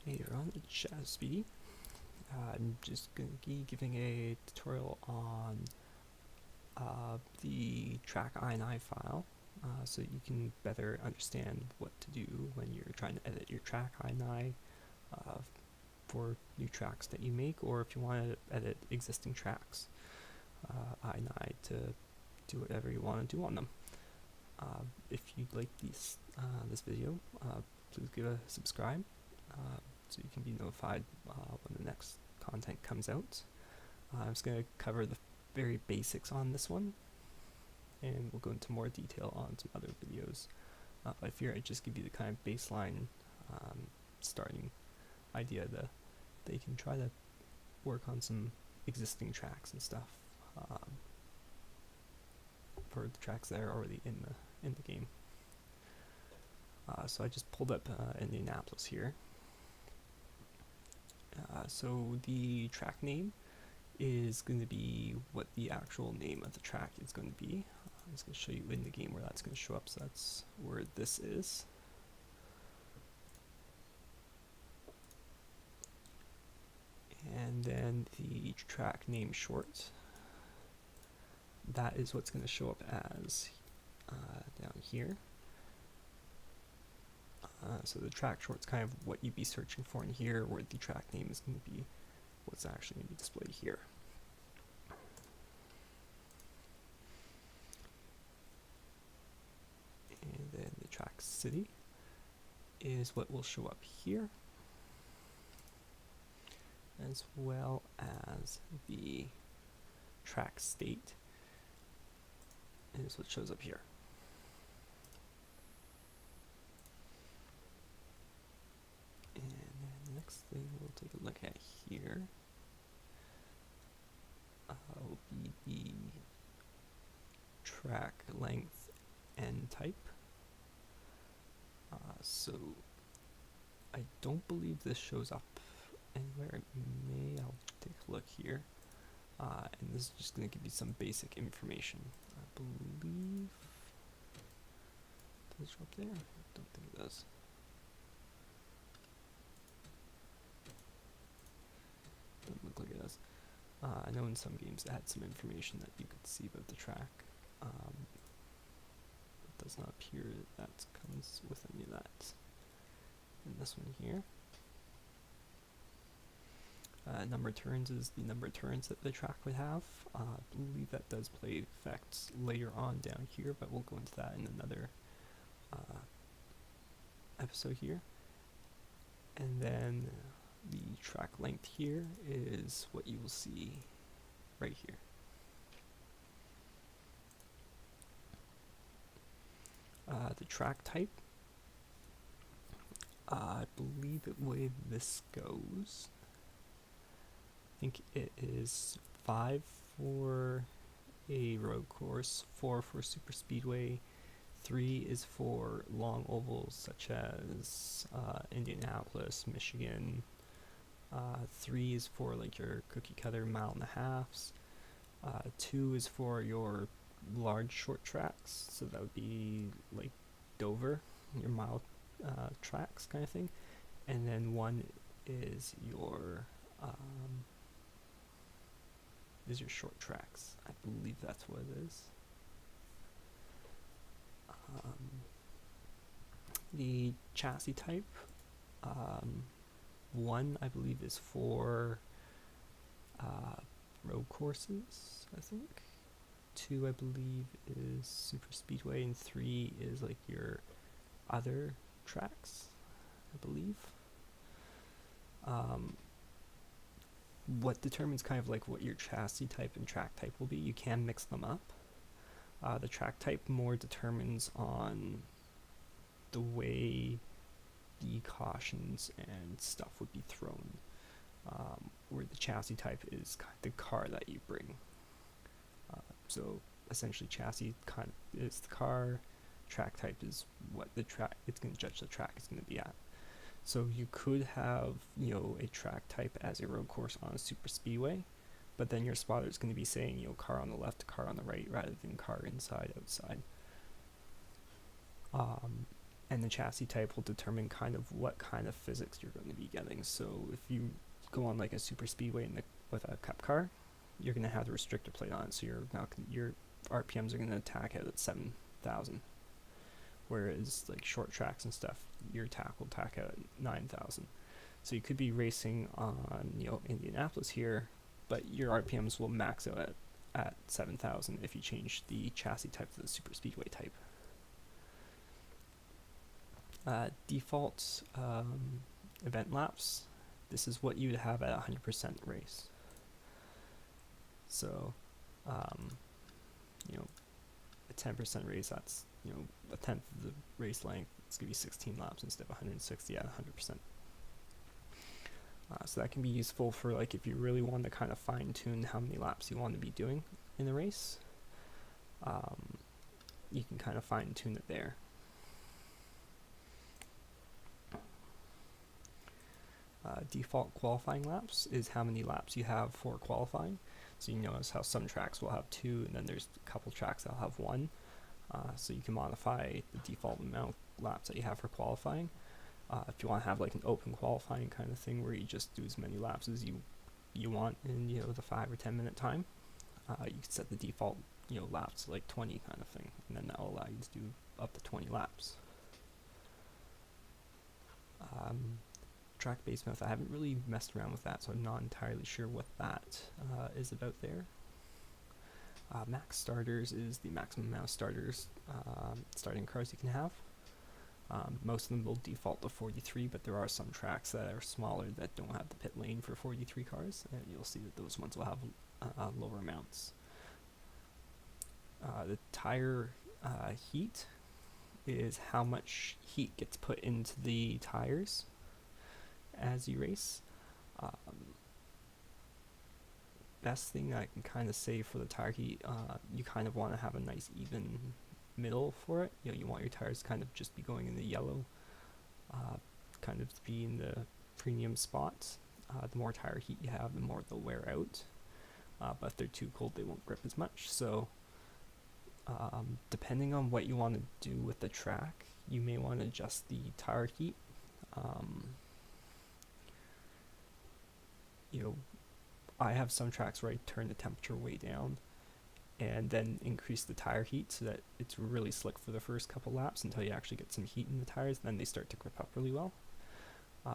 Hey everyone, it's shadowspeedy. I'm just going to be giving a tutorial on the track INI file so you can better understand what to do when you're trying to edit your track INI for new tracks that you make, or if you want to edit existing tracks INI to do whatever you want to do on them. If you'd like this video, please give a subscribe so you can be notified when the next content comes out. I'm just going to cover the very basics on this one, and we'll go into more detail on some other videos. I fear I just give you the kind of baseline starting idea that you can try to work on some existing tracks and stuff for the tracks that are already in the game. So I just pulled up Indianapolis here. So the track name is going to be what the actual name of the track is going to be. I'm just going to show you in the game where that's going to show up. So that's where this is. And then the track name short, that is what's going to show up as down here. So the track short is kind of what you'd be searching for in here, where the track name is going to be what's actually going to be displayed here. And then the track city is what will show up here, as well as the track state is what shows up here. And then the next thing we'll take a look at here will be the track length and type. So I don't believe this shows up anywhere. It may. I'll take a look here. And this is just going to give you some basic information. I believe. Does it show up there? I don't think it does. Doesn't look like it does. I know in some games it had some information that you could see about the track. It does not appear that comes with any of that in this one here. Number of turns is the number of turns that the track would have. I believe that does play effects later on down here, but we'll go into that in another episode here. And then the track length here is what you will see right here. The track type, I believe the way this goes, I think it is 5 for a road course, 4 for super speedway, 3 is for long ovals such as Indianapolis, Michigan, 3 is for like your cookie cutter 1.5 miles, 2 is for your large short tracks, so that would be like Dover, your mile tracks kind of thing, and then 1 is your short tracks. I believe that's what it is. The chassis type, 1 I believe is for road courses, I think. 2 I believe is super speedway, and 3 is like your other tracks, I believe. What determines kind of like what your chassis type and track type will be, you can mix them up. The track type more determines on the way the cautions and stuff would be thrown, where the chassis type is the car that you bring. So essentially chassis kind of is the car, track type is what the track, it's going to judge the track is going to be at. So you could have, you know, a track type as a road course on a super speedway, but then your spotter is going to be saying, you know, car on the left, car on the right, rather than car inside, outside. and the chassis type will determine kind of what kind of physics you're going to be getting. So if you go on like a super speedway with a cup car, you're going to have the restrictor plate on it, so your RPMs are going to attack out at 7,000. Whereas like short tracks and stuff, your attack will attack out at 9,000. So you could be racing on Indianapolis here, but your RPMs will max out at 7,000 if you change the chassis type to the super speedway type. Default event laps. This is what you'd have at 100% race. So, a 10% race, that's a tenth of the race length. It's gonna be 16 laps instead of 160 at 100%. So that can be useful for like if you really want to kind of fine tune how many laps you want to be doing in the race. You can kind of fine tune it there. Default qualifying laps is how many laps you have for qualifying. So you notice how some tracks will have 2, and then there's a couple tracks that'll have 1. So you can modify the default amount of laps that you have for qualifying. If you want to have like an open qualifying kind of thing where you just do as many laps as you want in the 5 or 10 minute time, you can set the default laps to like 20 kind of thing, and then that will allow you to do up to 20 laps. Track-based method, I haven't really messed around with that, so I'm not entirely sure what that is about there. Max starters is the maximum amount of starting cars you can have. Most of them will default to 43, but there are some tracks that are smaller that don't have the pit lane for 43 cars, and you'll see that those ones will have lower amounts. The tire heat is how much heat gets put into the tires as you race. Best thing I can kind of say for the tire heat, you kind of want to have a nice even middle for it. You want your tires to kind of just be going in the yellow, kind of be in the premium spots. The more tire heat you have, the more they'll wear out. But if they're too cold, they won't grip as much. So depending on what you want to do with the track, you may want to adjust the tire heat. I have some tracks where I turn the temperature way down and then increase the tire heat so that it's really slick for the first couple laps until you actually get some heat in the tires, then they start to grip up really well.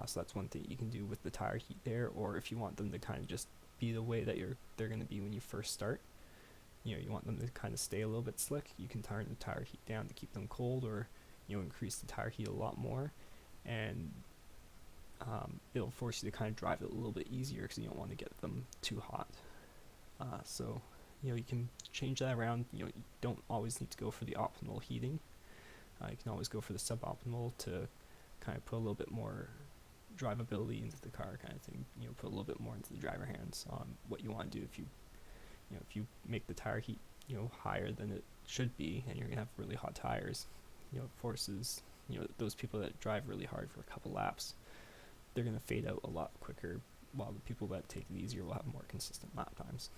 So that's one thing you can do with the tire heat there, or if you want them to kind of just be the way that they're going to be when you first start. You want them to kind of stay a little bit slick, you can turn the tire heat down to keep them cold, or increase the tire heat a lot more, and it'll force you to kind of drive it a little bit easier because you don't want to get them too hot. So you can change that around. You don't always need to go for the optimal heating. You can always go for the suboptimal to kind of put a little bit more drivability into the car kind of thing. Put a little bit more into the driver hands on what you want to do. If you make the tire heat higher than it should be, and you're gonna have really hot tires, it forces those people that drive really hard for a couple laps, they're gonna fade out a lot quicker, while the people that take it easier will have more consistent lap times.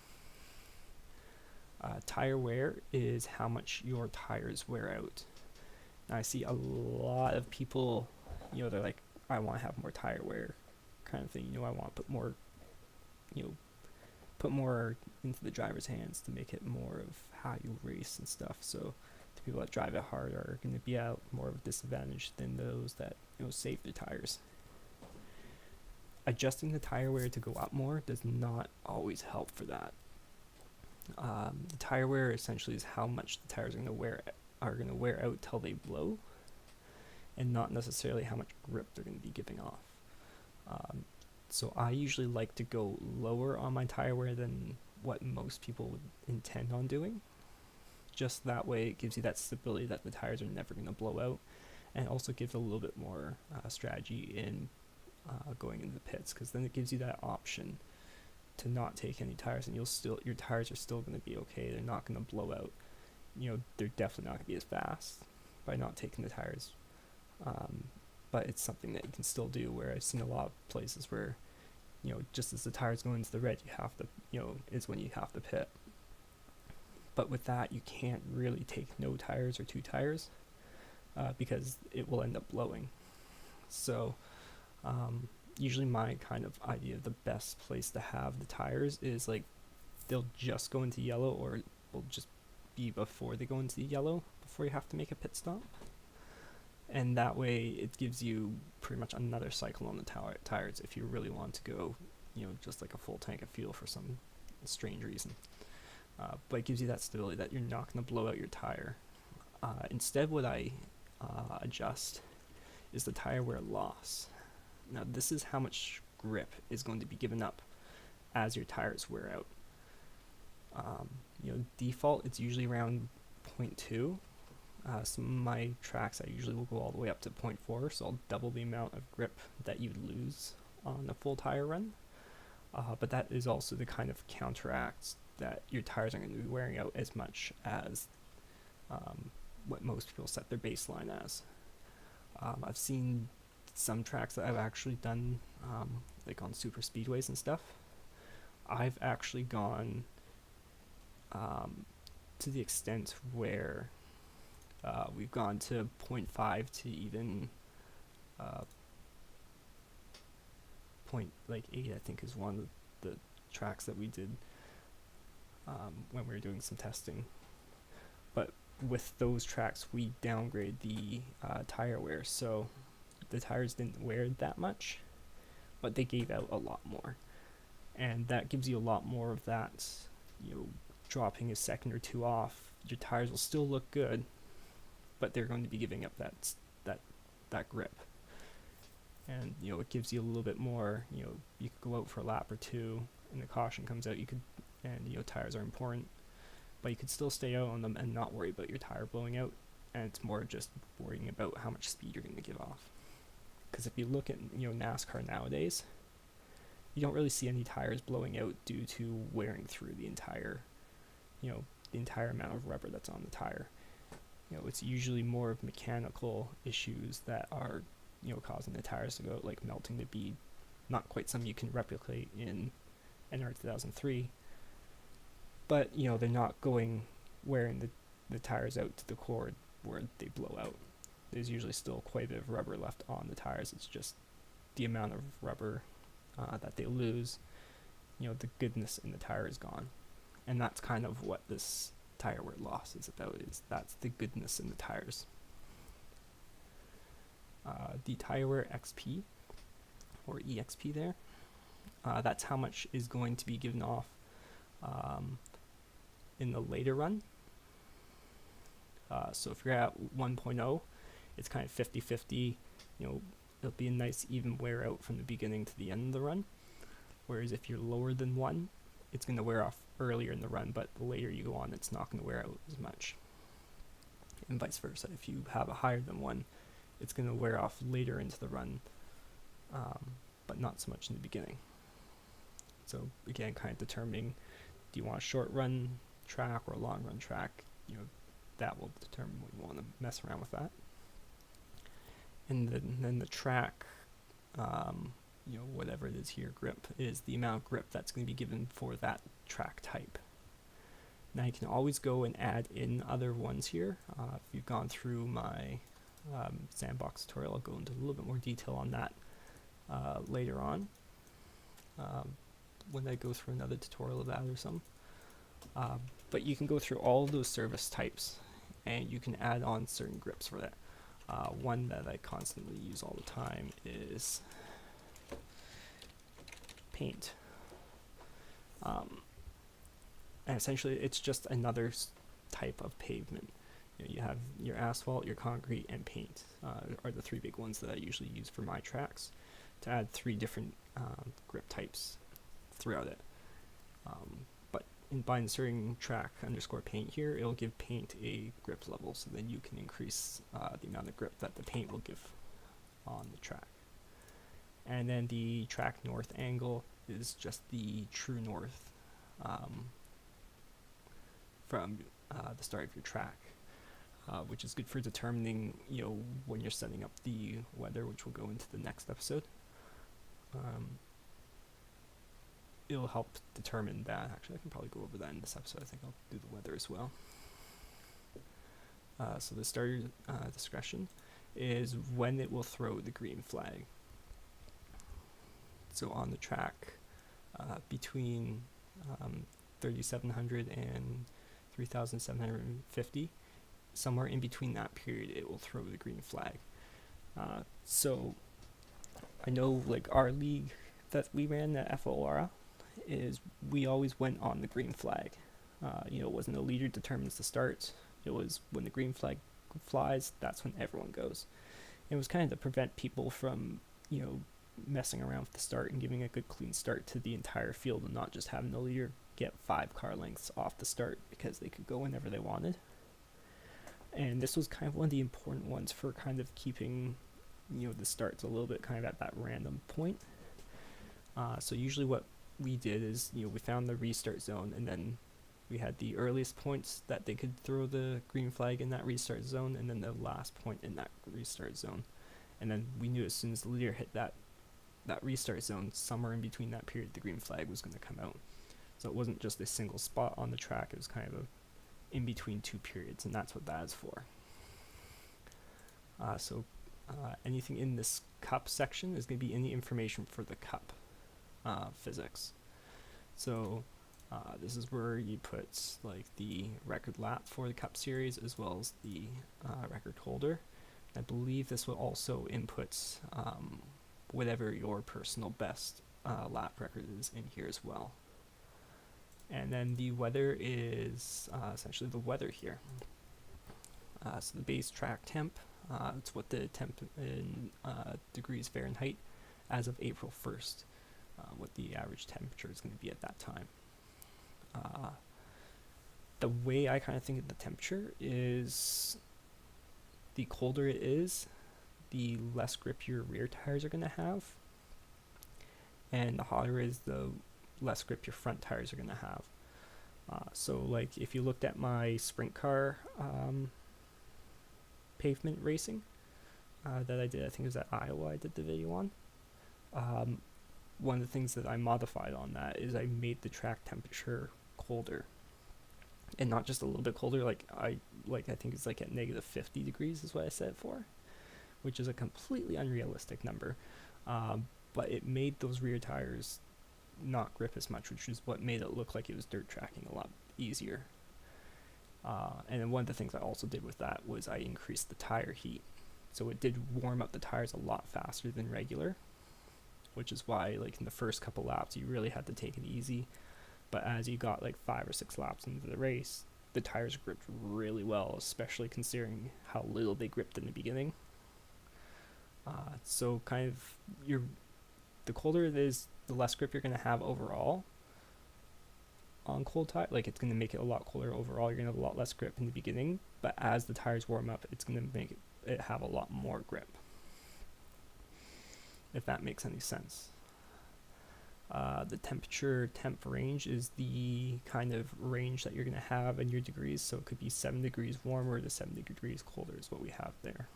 Tire wear is how much your tires wear out. Now I see a lot of people, they're like, I want to have more tire wear kind of thing. I want to put more into the driver's hands to make it more of how you race and stuff. So the people that drive it hard are going to be at more of a disadvantage than those that save their tires. Adjusting the tire wear to go up more does not always help for that. The tire wear essentially is how much the tires are going to wear out till they blow, and not necessarily how much grip they're going to be giving off. So I usually like to go lower on my tire wear than what most people would intend on doing. Just that way it gives you that stability that the tires are never going to blow out, and also gives a little bit more strategy in going into the pits, because then it gives you that option to not take any tires, and your tires are still going to be okay. They're not going to blow out. They're definitely not going to be as fast by not taking the tires. But it's something that you can still do, where I've seen a lot of places where, just as the tires go into the red, you have to, is when you have to pit. But with that, you can't really take no tires or 2 tires. because it will end up blowing. So usually my kind of idea of the best place to have the tires is like they'll just go into yellow, or will just be before they go into yellow before you have to make a pit stop. And that way it gives you pretty much another cycle on the tires if you really want to go, just like a full tank of fuel for some strange reason. But it gives you that stability that you're not going to blow out your tire. Instead, what I adjust is the tire wear loss. Now, this is how much grip is going to be given up as your tires wear out. Default, it's usually around 0.2. Some of my tracks, I usually will go all the way up to 0.4, so I'll double the amount of grip that you'd lose on a full tire run. But that is also to kind of counteract that your tires aren't going to be wearing out as much as what most people set their baseline as. I've seen some tracks that I've actually done, like on super speedways and stuff. I've actually gone to the extent where we've gone to 0.5 to even 0.8, I think, is one of the tracks that we did when we were doing some testing. But with those tracks, we downgrade the tire wear, so the tires didn't wear that much, but they gave out a lot more. And that gives you a lot more of that, dropping a second or two off, your tires will still look good, but they're going to be giving up that grip. And it gives you a little bit more. You could go out for a lap or two, and the caution comes out. Tires are important, but you could still stay out on them and not worry about your tire blowing out. And it's more just worrying about how much speed you're going to give off. Because if you look at NASCAR nowadays, you don't really see any tires blowing out due to wearing through the entire amount of rubber that's on the tire. It's usually more of mechanical issues that are causing the tires to go out, like melting the bead. Not quite something you can replicate in NR2003, but they're not wearing the tires out to the core where they blow out. There's usually still quite a bit of rubber left on the tires. It's just the amount of rubber that they lose. The goodness in the tire is gone, and that's kind of what this tire wear loss is about. That's the goodness in the tires. The tire wear XP, or EXP there, that's how much is going to be given off in the later run. So if you're at 1.0, it's kind of 50-50. It'll be a nice even wear out from the beginning to the end of the run. Whereas if you're lower than 1, it's going to wear off earlier in the run, but the later you go on, it's not going to wear out as much. And vice versa. If you have a higher than 1, it's going to wear off later into the run, but not so much in the beginning. So again, kind of determining, do you want a short run track or a long run track? That will determine what you want to mess around with that. And then the track, whatever it is here, grip, is the amount of grip that's going to be given for that track type. Now you can always go and add in other ones here. If you've gone through my sandbox tutorial, I'll go into a little bit more detail on that later on, when I go through another tutorial of that or something. But you can go through all of those service types, and you can add on certain grips for that. One that I constantly use all the time is paint. And essentially it's just another type of pavement. You have your asphalt, your concrete, and paint are the three big ones that I usually use for my tracks to add 3 different grip types throughout it. But by inserting track _ paint here, it'll give paint a grip level, so then you can increase the amount of grip that the paint will give on the track. And then the track north angle is just the true north from the start of your track, which is good for determining, when you're setting up the weather, which we'll go into the next episode. It'll help determine that. Actually, I can probably go over that in this episode. I think I'll do the weather as well. So the starter discretion is when it will throw the green flag. So on the track between 3700 and 3750, somewhere in between that period, it will throw the green flag. So I know like our league that we ran at FORA is we always went on the green flag. It wasn't a leader determines the start. It was when the green flag flies, that's when everyone goes. It was kind of to prevent people from, messing around with the start and giving a good clean start to the entire field and not just having the leader get 5 car lengths off the start because they could go whenever they wanted. And this was kind of one of the important ones for kind of keeping, the starts a little bit kind of at that random point. So usually what we did is, we found the restart zone, and then we had the earliest points that they could throw the green flag in that restart zone, and then the last point in that restart zone. And then we knew as soon as the leader hit that restart zone, somewhere in between that period, the green flag was going to come out. So it wasn't just a single spot on the track, it was kind of in between 2 periods, and that's what that is for. Anything in this cup section is going to be any information for the cup physics. So this is where you put like the record lap for the cup series as well as the record holder. I believe this will also input whatever your personal best lap record is in here as well. And then the weather is essentially the weather here. So the base track temp, it's what the temp in degrees Fahrenheit as of April 1st, what the average temperature is going to be at that time. The way I kind of think of the temperature is the colder it is, the less grip your rear tires are going to have, and the hotter is, the less grip your front tires are going to have. So like if you looked at my sprint car pavement racing that I did, I think it was at Iowa I did the video on, one of the things that I modified on that is I made the track temperature colder, and not just a little bit colder, I think it's like at negative 50 degrees is what I set it for, which is a completely unrealistic number, but it made those rear tires not grip as much, which is what made it look like it was dirt tracking a lot easier. And then one of the things I also did with that was I increased the tire heat, so it did warm up the tires a lot faster than regular, which is why like in the first couple laps you really had to take it easy, but as you got like 5 or 6 laps into the race, the tires gripped really well, especially considering how little they gripped in the beginning. So kind of the colder it is, the less grip you're going to have overall on cold tire. Like it's going to make it a lot colder overall. You're going to have a lot less grip in the beginning, but as the tires warm up, it's going to make it have a lot more grip, if that makes any sense. The temp range is the kind of range that you're going to have in your degrees, so it could be 7 degrees warmer to 7 degrees colder is what we have there.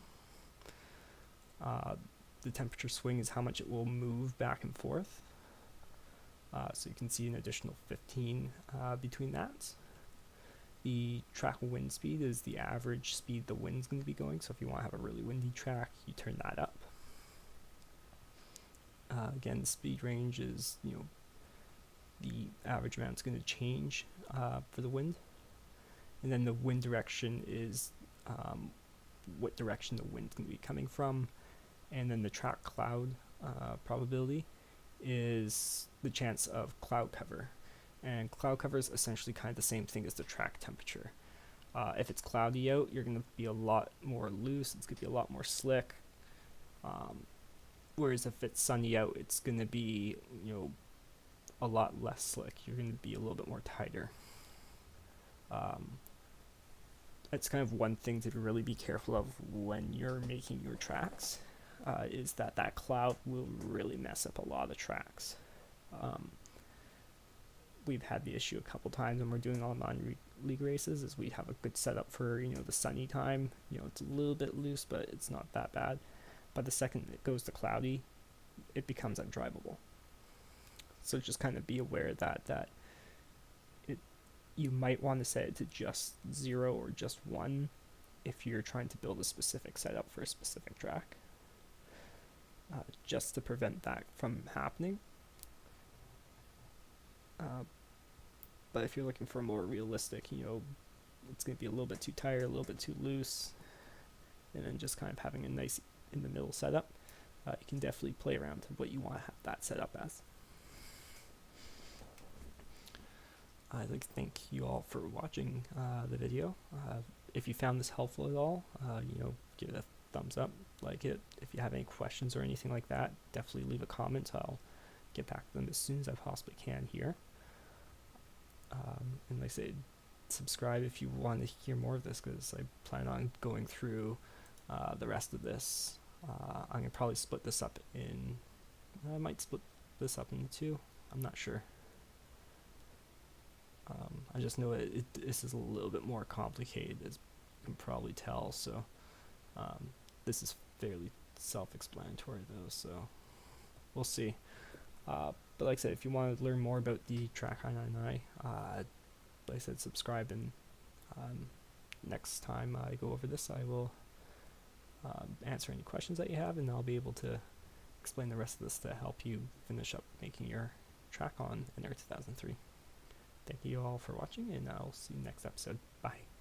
The temperature swing is how much it will move back and forth. So you can see an additional 15 between that. The track wind speed is the average speed the wind's going to be going, so if you want to have a really windy track, you turn that up. Again, the speed range is, the average amount is going to change for the wind. And then the wind direction is what direction the wind's going to be coming from. And then the track cloud probability is the chance of cloud cover. And cloud cover is essentially kind of the same thing as the track temperature. If it's cloudy out, you're going to be a lot more loose, it's going to be a lot more slick. Whereas if it's sunny out, it's going to be, a lot less slick. You're going to be a little bit more tighter. It's kind of one thing to really be careful of when you're making your tracks, is that cloud will really mess up a lot of tracks. We've had the issue a couple times when we're doing online league races, is we have a good setup for, the sunny time. It's a little bit loose, but it's not that bad. But the second it goes to cloudy, it becomes undrivable. So just kind of be aware that you might want to set it to just 0 or just 1 if you're trying to build a specific setup for a specific track, just to prevent that from happening. But if you're looking for a more realistic, it's going to be a little bit too tight, a little bit too loose, and then just kind of having a nice in the middle setup, you can definitely play around to what you want to have that set up as. I'd like to thank you all for watching the video. If you found this helpful at all, give it a thumbs up, like it. If you have any questions or anything like that, definitely leave a comment. I'll get back to them as soon as I possibly can here. And like I said, subscribe if you want to hear more of this, because I plan on going through the rest of this. I'm going to probably split this up in, I might split this up into two, I'm not sure. I just know this is a little bit more complicated, as you can probably tell, so this is fairly self-explanatory though, so we'll see. But like I said, if you want to learn more about the track i9i, like I said, subscribe, and next time I go over this, I will answer any questions that you have, and I'll be able to explain the rest of this to help you finish up making your track on NR2003. Thank you all for watching, and I'll see you next episode. Bye.